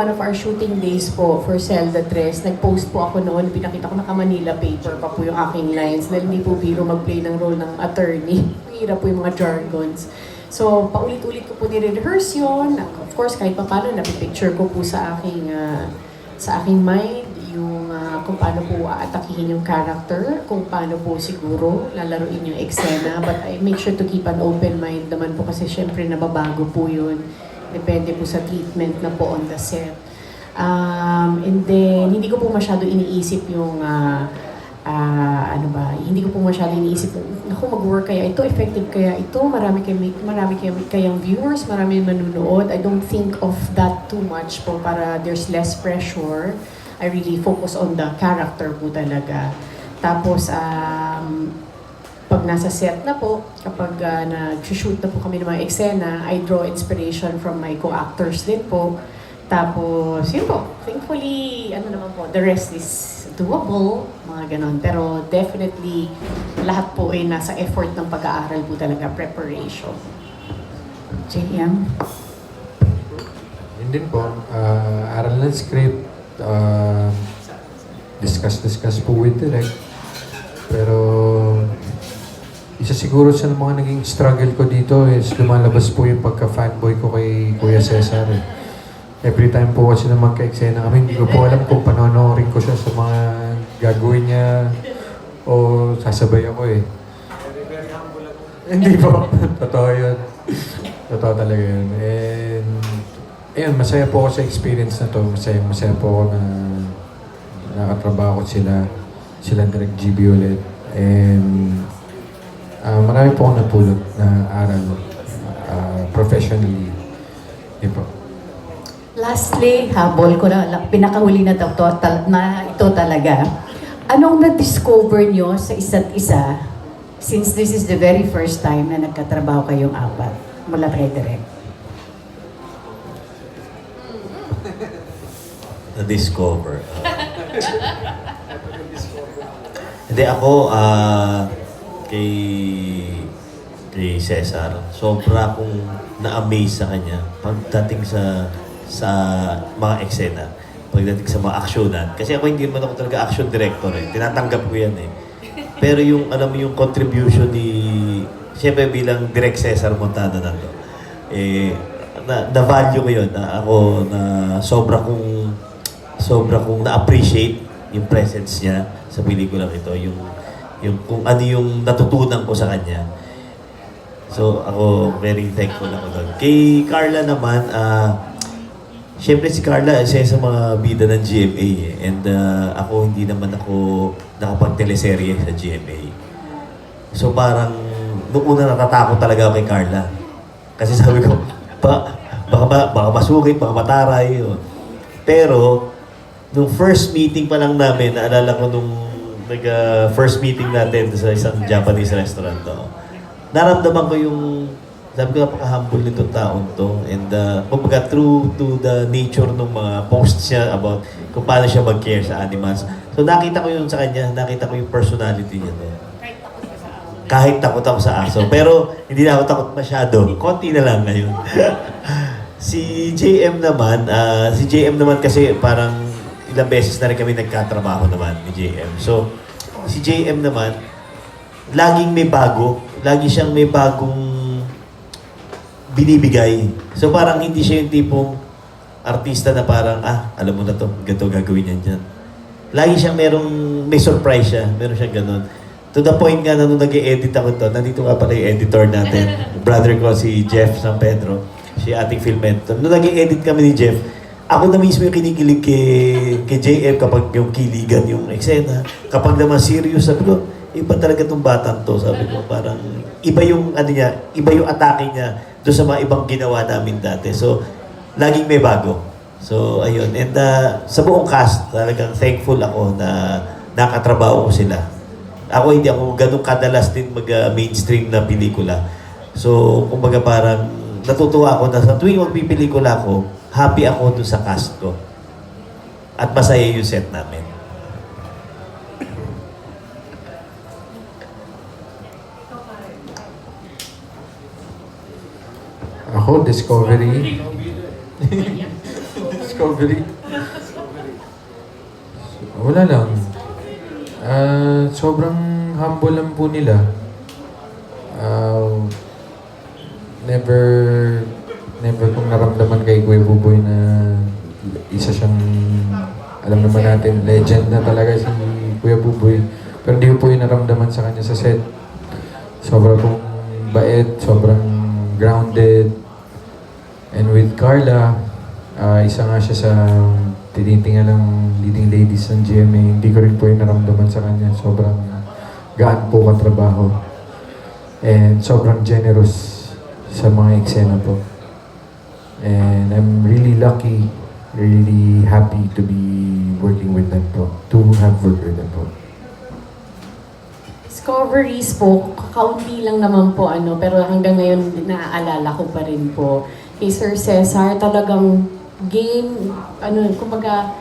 One of our shooting days po for Zelda Tres, nag-post po ako noon, pinakita ko naka-Manila paper pa po yung aking lines dahil hindi po biro mag-play ng role ng attorney. Hirap po yung mga jargons. So, paulit-ulit ko po nire-rehearse yun. Of course, kahit pa paano, napipicture ko po sa aking mind yung kung paano po aatakihin yung character, kung paano po siguro lalaruin yung eksena. But I make sure to keep an open mind naman po kasi syempre nababago po yun. Depende po sa treatment na po on the set. And then, hindi ko po masyado iniisip yung, hindi ko po masyado iniisip, ako mag-work kaya ito, effective kaya ito, marami kayang viewers, marami manunood. I don't think of that too much po para there's less pressure. I really focus on the character po talaga. Tapos, pag nasa set na po, kapag nag-shoot na po kami ng mga eksena, I draw inspiration from my co-actors din po. Tapos, yun po, thankfully, the rest is doable, mga ganon. Pero definitely, lahat po ay nasa effort ng pag-aaral po talaga, preparation. JM? Yun din po, aral ng script, discuss po with direct. Pero, isa siguro sa mga naging struggle ko dito is lumalabas po yung pagka-fanboy ko kay Kuya Cesar. Every time po kasi na magka-eksena kami, hindi ko po alam kung panonorin ko siya sa mga gagawin niya o sasabay ako eh. Hindi po. Totoo yun. Totoo talaga yun. And, ayun, masaya po ako sa experience na to. Masaya po ako na nakatrabaho ko sila Direk GB ulit. And, marami po akong napulot na aral professionally. Yun po. Lastly, habol ko na, pinakahuli na ito talaga. Anong na-discover nyo sa isa't isa since this is the very first time na nagkatrabaho kayong apat mula kay Direk? Na-discover. Hindi ako, kay Cesar, sobra akong na-amaze sa kanya pagdating sa mga eksena, pagdating sa mga aksyonan. Kasi ako hindi naman ako talaga action director eh. Tinatanggap ko yan eh. Pero yung, alam mo yung contribution ni, siyempre bilang Direk Cesar Montano na to, na-value ko yun. Sobra kong na-appreciate yung presence niya sa pelikulang ito. Yung kung ano yung natutunan ko sa kanya. So, ako very thankful ako doon. Kay Carla naman, siyempre si Carla, isa sa mga bida ng GMA eh. And ako, hindi naman ako nakapag-teleserye sa GMA. So parang, noong una natatakot talaga ako kay Carla. Kasi sabi ko, baka masukit, baka mataray. Pero, nung first meeting pa lang namin, naalala ko nung first meeting natin sa isang Japanese restaurant to. Naramdaman ko yung, sabi ko, napaka-humble nitong taon to. And kumbaga, true to the nature ng mga posts niya about kung paano siya mag-care sa animals. So nakita ko yun sa kanya, nakita ko yung personality niya. Kahit takot ako sa aso. Pero hindi na ako takot masyado. Konti na lang ngayon. Si JM naman kasi parang ilang beses na rin kami nagkatrabaho naman ni JM. So, si JM naman, laging may bago. Lagi siyang may bagong binibigay. So, parang hindi siya yung tipong artista na parang, alam mo na to, ganito gagawin yan dyan. Lagi siyang may surprise siya. Meron siyang ganun. To the point nga na nung nag-i-edit ako to, nandito nga pala yung editor natin. Brother ko, si Jeff San Pedro. Siya ating film editor. Nung nag-i-edit kami ni Jeff, ako na mismo yung kinikilig kay JM kapag yung kiligan yung eksena. Kapag naman serious, sabi ko, iba talaga itong batang to. Sabi ko, parang iba yung iba yung atake niya doon sa mga ibang ginawa namin dati. So, laging may bago. So, ayun. And sa buong cast, talagang thankful ako na nakatrabaho ko sila. Ako, hindi ako ganun kadalas din mag-mainstream na pelikula. So, kumbaga parang natutuwa ako na sa tuwing magpipelikula ako, happy ako dun sa cast ko. At masaya yung set namin. Ako, Discovery. Discovery. Wala lang. Sobrang humble lang po nila. Never kong naramdaman kay Kuya Buboy na isa siyang, alam naman natin, legend na talaga si Kuya Buboy. Pero hindi ko po yung naramdaman sa kanya sa set. Sobrang pong bait, sobrang grounded. And with Carla, isa nga siya sa tinitingan ng leading ladies ng GMA. Hindi ko rin po yung naramdaman sa kanya. Sobrang gaan po katrabaho. And sobrang generous sa mga eksena po. And I'm really lucky, really happy to be working with them po. To have worked with them po. Discoveries po, kaunti lang naman po pero hanggang ngayon naaalala ko pa rin po. Kay Sir Cesar, talagang game, kumbaga,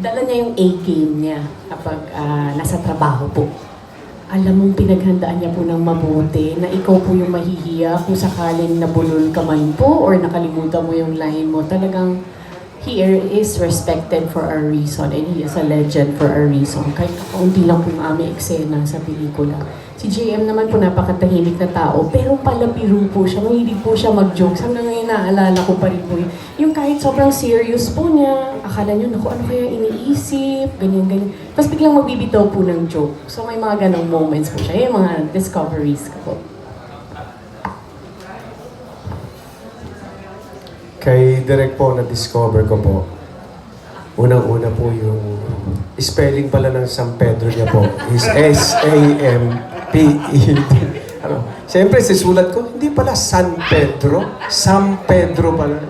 dala niya yung A-game niya kapag nasa trabaho po. Alam mong pinaghandaan niya po ng mabuti na ikaw po yung mahihiya kung sakaling nabulol ka man po or nakalimutan mo yung line mo. Talagang he is respected for a reason and he is a legend for a reason. Kahit kaunti lang po yung aming eksena sa pelikula. Si JM naman po napakatahimik na tao, pero palapiro po siya, mahilig po siya mag-jokes. Hanggang ngayon naaalala ko pa rin po yun. Yung kahit sobrang serious po niya, akala niyo, naku, ano kaya iniisip, ganyan. Tapos biglang magbibitaw po ng joke. So may mga ganong moments po siya, yung mga discoveries ko po. Kay Direk po, na-discover ko po, unang-una po yung spelling pala ng San Pedro niya po is S-A-M-P-E-D. Siyempre, sisulat ko, hindi pala San Pedro, San Pedro pala.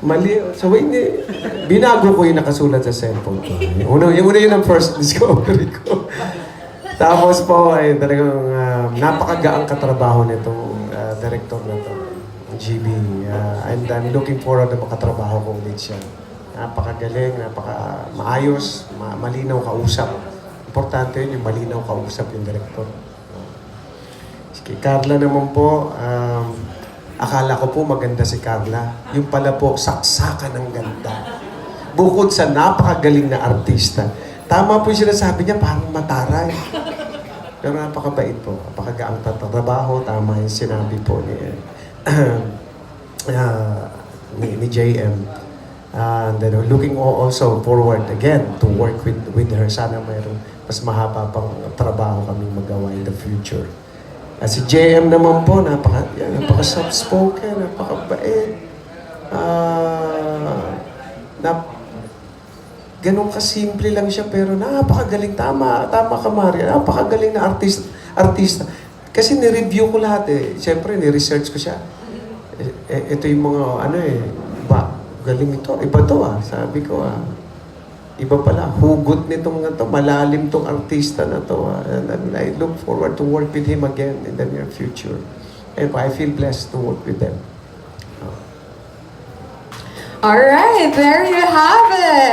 Mali. So, hindi. Binago ko yung nakasulat sa cellphone ko. Yung una yun ang first discovery ko. Tapos po, ay talagang napakagaang katrabaho nitong director na to. GB. And I'm looking forward na makatrabaho ko ulit siya. Napakagaling, maayos, malinaw kausap. Importante yun, yung malinaw kausap yung director. Si Carla naman po, akala ko po maganda si Carla. Yung pala po, saksakan ng ganda. Bukod sa napakagaling na artista, tama po yung sinasabi niya, parang mataray. Pero napakabait po, napakagaang tatrabaho, tama yung sinabi po ni JM. And then looking also forward again to work with her. Sana mayroong mas mahaba pang trabaho kaming magawa in the future. Si JM naman po, napaka soft-spoken, napakabait. Ganun kasimple lang siya, pero napakagaling. Tama ka, Maria. Napakagaling na artista. Kasi ni-review ko lahat eh. Siyempre, ni-research ko siya. Ito yung mga, galing ito. Iba to sabi ko Iba pala, hugot nitong malalim tong artista na to. And I look forward to work with him again in the near future. And I feel blessed to work with them. All right, there you have it.